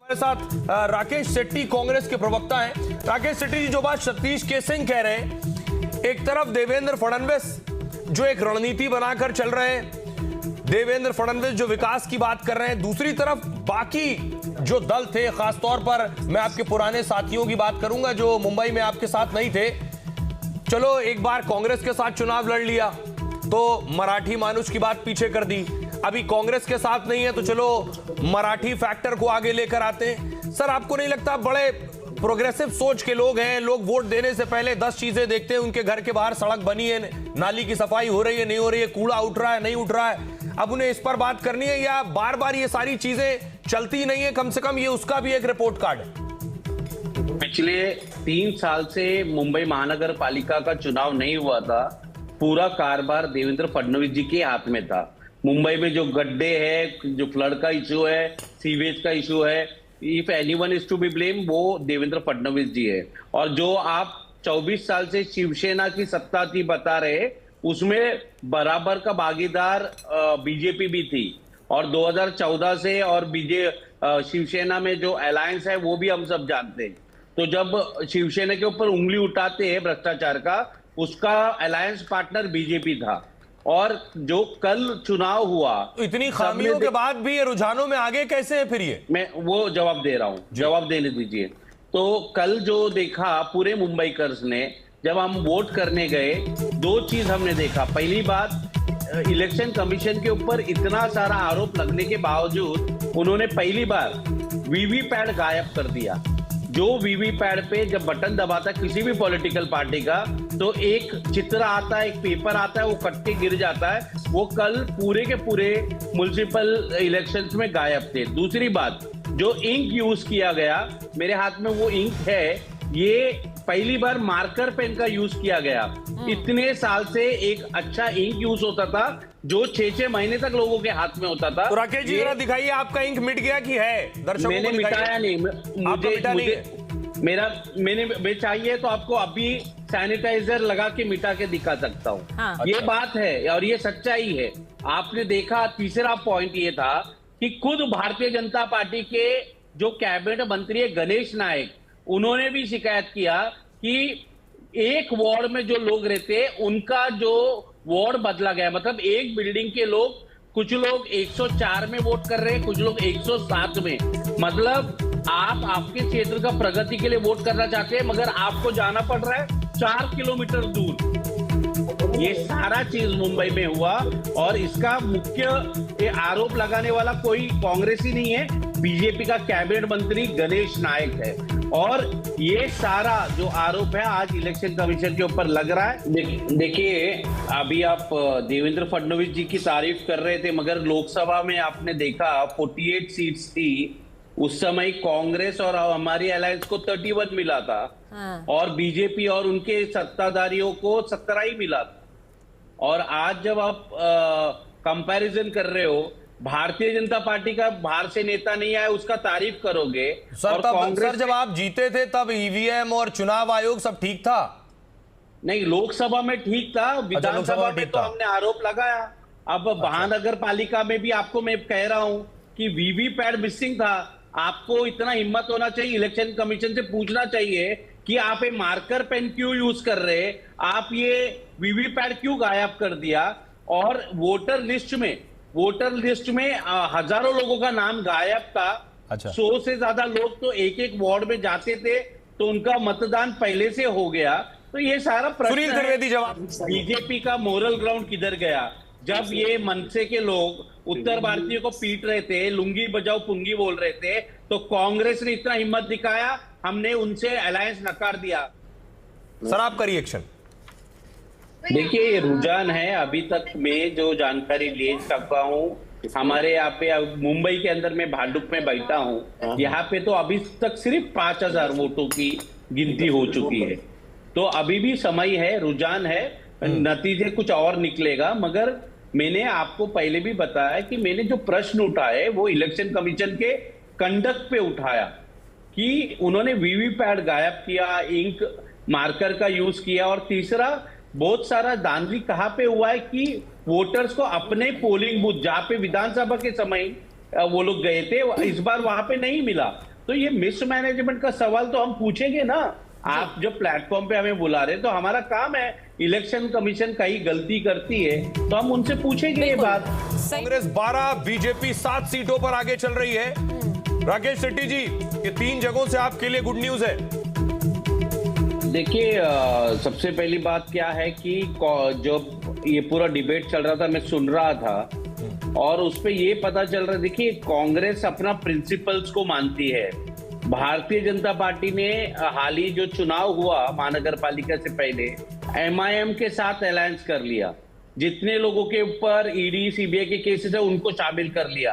हमारे साथ राकेश सेट्टी कांग्रेस के प्रवक्ता हैं। राकेश सेट्टी जी, जो बात सतीश के सिंह कह रहे हैं, एक तरफ देवेंद्र फडणवीस जो एक रणनीति बनाकर चल रहे हैं, देवेंद्र फडणवीस जो विकास की बात कर रहे हैं, दूसरी तरफ बाकी जो दल थे, खासतौर पर मैं आपके पुराने साथियों की बात करूंगा जो मुंबई में आपके साथ नहीं थे। चलो एक बार कांग्रेस के साथ चुनाव लड़ लिया तो मराठी मानुष की बात पीछे कर दी, अभी कांग्रेस के साथ नहीं है तो चलो मराठी फैक्टर को आगे लेकर आते हैं। सर, आपको नहीं लगता बड़े प्रोग्रेसिव सोच के लोग हैं, लोग वोट देने से पहले 10 चीजें देखते हैं, उनके घर के बाहर सड़क बनी है, नाली की सफाई हो रही है नहीं हो रही है, कूड़ा उठ रहा है नहीं उठ रहा है, अब उन्हें इस पर बात करनी है या बार बार ये सारी चीजें चलती नहीं है? कम से कम ये उसका भी एक रिपोर्ट कार्ड है। पिछले 3 साल से मुंबई महानगर पालिका का चुनाव नहीं हुआ था, पूरा कारभार देवेंद्र फडणवीस जी के हाथ में था। मुंबई में जो गड्ढे है, जो फ्लड का इशू है, सीवेज का इशू है, if anyone is to be blame वो देवेंद्र फडणवीस जी है। और जो आप 24 साल से शिवसेना की सत्ता थी बता रहे, उसमें बराबर का भागीदार बीजेपी भी थी। और 2014 से और शिवसेना में जो अलायंस है वो भी हम सब जानते हैं। तो जब शिवसेना के ऊपर उंगली उठाते हैं भ्रष्टाचार का, उसका अलायंस पार्टनर बीजेपी था। और जो कल चुनाव हुआ, तो इतनी खामियों के बाद भी ये रुझानों में आगे कैसे है फिर? ये मैं वो जवाब दे रहा हूं, जवाब देने दीजिए। तो कल जो देखा पूरे मुंबईकर्स ने, जब हम वोट करने गए, 2 चीज हमने देखा। पहली बात, इलेक्शन कमीशन के ऊपर इतना सारा आरोप लगने के बावजूद उन्होंने पहली बार वीवीपैट गायब कर दिया। जो वीवीपैट पे जब बटन दबाता है किसी भी पॉलिटिकल पार्टी का, तो एक चित्र आता है, एक पेपर आता है, वो कट के गिर जाता है। वो कल पूरे के पूरे म्युनिसिपल इलेक्शंस में गायब थे। दूसरी बात, जो इंक यूज किया गया, मेरे हाथ में वो इंक है, ये पहली बार मार्कर पेन का यूज किया गया। इतने साल से एक अच्छा इंक यूज होता था जो 6-6 महीने तक लोगों के हाथ में होता था। तो राकेश जी जरा दिखाइए, आपका इंक मिट गया कि है? दर्शकों मैंने को मिटाया नहीं, मुझे मैं चाहिए तो आपको अभी सैनिटाइजर लगा के मिटा के दिखा सकता हूँ। हाँ। ये बात है और ये सच्चाई है। आपने देखा, तीसरा पॉइंट ये था कि खुद भारतीय जनता पार्टी के जो कैबिनेट मंत्री है गणेश नायक, उन्होंने भी शिकायत किया कि एक वार्ड में जो लोग रहते हैं उनका जो वार्ड बदला गया। मतलब एक बिल्डिंग के लोग, कुछ लोग 104 में वोट कर रहे हैं, कुछ लोग 107 में। मतलब आप आपके क्षेत्र का प्रगति के लिए वोट करना चाहते हैं, मगर आपको जाना पड़ रहा है 4 किलोमीटर दूर। ये सारा चीज मुंबई में हुआ और इसका मुख्य आरोप लगाने वाला कोई कांग्रेसी नहीं है, बीजेपी का कैबिनेट मंत्री गणेश नायक है। और ये सारा जो आरोप है आज इलेक्शन कमीशन के ऊपर लग रहा है। देखिए, अभी आप देवेंद्र फडणवीस जी की तारीफ कर रहे थे, मगर लोकसभा में आपने देखा 48 सीट्स थी उस समय, कांग्रेस और हमारी अलायंस को 31 मिला था। हाँ। और बीजेपी और उनके सत्ताधारियों को 17 ही मिला था। और आज जब आप कंपैरिजन कर रहे हो, भारतीय जनता पार्टी का बाहर से नेता नहीं आया, उसका तारीफ करोगे। सर, और कांग्रेस जब आप जीते थे तब ईवीएम और चुनाव आयोग सब ठीक था? नहीं, लोकसभा में ठीक था, विधानसभा में तो हमने आरोप लगाया। अब महानगर पालिका में भी आपको मैं कह रहा हूं कि वीवीपैट मिसिंग था। आपको इतना हिम्मत होना चाहिए, इलेक्शन कमीशन से पूछना चाहिए कि आप ये मार्कर पेन क्यों यूज कर रहे, आप ये वीवीपैट क्यों गायब कर दिया। और वोटर लिस्ट में हजारों लोगों का नाम गायब था। अच्छा। 100 से ज्यादा लोग तो एक वार्ड में जाते थे, तो उनका मतदान पहले से हो गया। तो ये सारा सुनील त्रिवेदी जवाब। बीजेपी का मोरल ग्राउंड किधर गया? जब ये मनसे के लोग उत्तर भारतीयों को पीट रहे थे, लुंगी बजाओ पुंगी बोल रहे थे, तो कांग्रेस ने इतना हिम्मत दिखाया, हमने उनसे अलायंस नकार दिया। सर, आपका रिएक्शन? देखिए, ये रुझान है। अभी तक मैं जो जानकारी ले सका हूँ, हमारे यहाँ पे मुंबई के अंदर मैं भांडुप में बैठा हूँ, यहाँ पे तो अभी तक सिर्फ 5000 वोटों की गिनती हो चुकी है। तो अभी भी समय है, रुझान है, नतीजे कुछ और निकलेगा। मगर मैंने आपको पहले भी बताया कि मैंने जो प्रश्न उठाए वो इलेक्शन कमीशन के कंडक्ट पे उठाया कि उन्होंने वीवीपैट गायब किया, इंक मार्कर का यूज किया। और तीसरा, बहुत सारा धांधली कहां पे हुआ है कि वोटर्स को अपने पोलिंग बूथ, जहां पे विधानसभा के समय वो लोग गए थे, इस बार वहां पे नहीं मिला। तो ये मिसमैनेजमेंट का सवाल तो हम पूछेंगे ना। आप जब प्लेटफॉर्म पे हमें बुला रहे, तो हमारा काम है, इलेक्शन कमीशन कहीं गलती करती है तो हम उनसे पूछेंगे ये बात। कांग्रेस 12, बीजेपी 7 सीटों पर आगे चल रही है। राकेश शेट्टी जी, ये 3 जगहों से आपके लिए गुड न्यूज है। देखिए, सबसे पहली बात क्या है कि जो ये पूरा डिबेट चल रहा था, मैं सुन रहा था और उस पे ये पता चल रहा है, देखिए कांग्रेस अपना प्रिंसिपल्स को मानती है। भारतीय जनता पार्टी ने हाल ही जो चुनाव हुआ महानगर पालिका से पहले एमआईएम के साथ अलायंस कर लिया। जितने लोगों के ऊपर ईडी सीबीआई के केसेस है उनको शामिल कर लिया।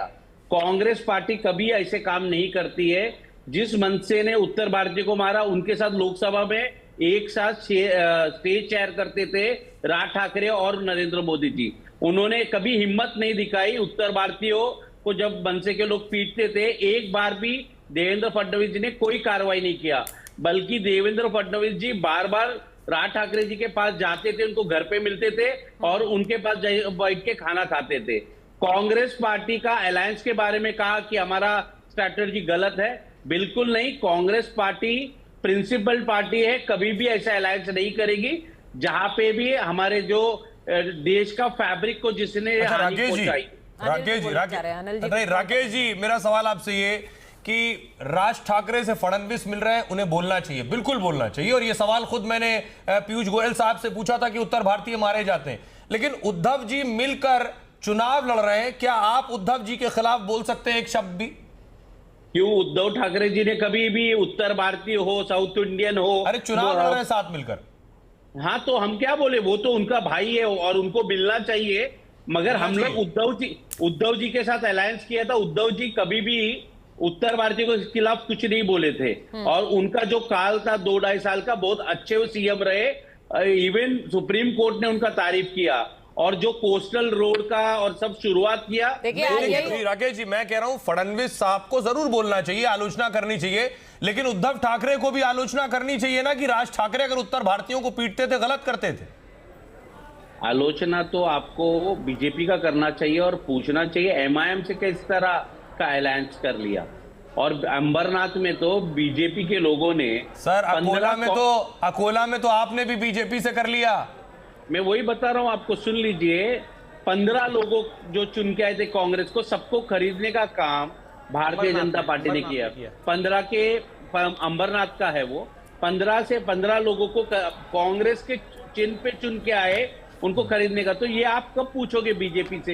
कांग्रेस पार्टी कभी ऐसे काम नहीं करती है। जिस मनसे ने उत्तर भारतीय को मारा, उनके साथ लोकसभा में एक साथ स्टेज शेयर करते थे राज ठाकरे और नरेंद्र मोदी जी। उन्होंने कभी हिम्मत नहीं दिखाई उत्तर भारतीयों को, जब मनसे के लोग पीटते थे एक बार भी देवेंद्र फडणवीस जी ने कोई कार्रवाई नहीं किया, बल्कि देवेंद्र फडणवीस जी बार बार राज ठाकरे जी के पास जाते थे, उनको घर पे मिलते थे और उनके पास बैठ के खाना खाते थे। कांग्रेस पार्टी का अलायंस के बारे में कहा कि हमारा स्ट्रैटेजी गलत है, बिल्कुल नहीं। कांग्रेस पार्टी प्रिंसिपल पार्टी है, कभी भी ऐसा अलायंस नहीं करेगी जहां पे भी हमारे जो देश का फैब्रिक को जिसने हानि पहुंचाई। राकेश जी, मेरा सवाल आपसे ये कि राज ठाकरे से फडणवीस मिल रहे हैं, उन्हें बोलना चाहिए, बिल्कुल बोलना चाहिए। और ये सवाल खुद मैंने पीयूष गोयल साहब से पूछा था कि उत्तर भारतीय मारे जाते हैं, लेकिन उद्धव जी मिलकर चुनाव लड़ रहे हैं, क्या आप उद्धव जी के खिलाफ बोल सकते हैं एक शब्द भी? क्यों? उद्धव ठाकरे जी ने कभी भी उत्तर भारतीय हो, साउथ इंडियन हो, अरे चुनाव लड़ रहे हैं साथ मिलकर। हाँ, तो हम क्या बोले, वो तो उनका भाई है और उनको मिलना चाहिए। मगर हम लोग उद्धव जी के साथ अलायंस किया था। उद्धव जी कभी भी उत्तर भारतीय के खिलाफ कुछ नहीं बोले थे और उनका जो काल था 2-2.5 साल का, बहुत अच्छे वो सीएम रहे। इवन सुप्रीम कोर्ट ने उनका तारीफ किया और जो कोस्टल रोड का और सब शुरुआत किया। राकेश जी, मैं कह रहा हूं फडणवीस साहब को जरूर बोलना चाहिए, आलोचना करनी चाहिए, लेकिन उद्धव ठाकरे को भी आलोचना करनी चाहिए ना कि राज ठाकरे अगर उत्तर भारतीयों को पीटते थे, गलत करते थे। आलोचना तो आपको बीजेपी का करना चाहिए और पूछना चाहिए एमआईएम से किस तरह का अलायंस कर लिया। और अंबरनाथ में तो बीजेपी के लोगों ने, सर अकोला में तो आपने भी बीजेपी से कर लिया। मैं वही बता रहा हूं आपको, सुन लीजिए। 15 लोगों जो चुन के आए थे कांग्रेस को, सबको खरीदने का काम भारतीय जनता पार्टी ने किया। 15 के अंबरनाथ का है वो, 15 से 15 लोगों को कांग्रेस के चिन्ह पे चुन के आए, उनको खरीदने का। तो ये आप कब पूछोगे बीजेपी से?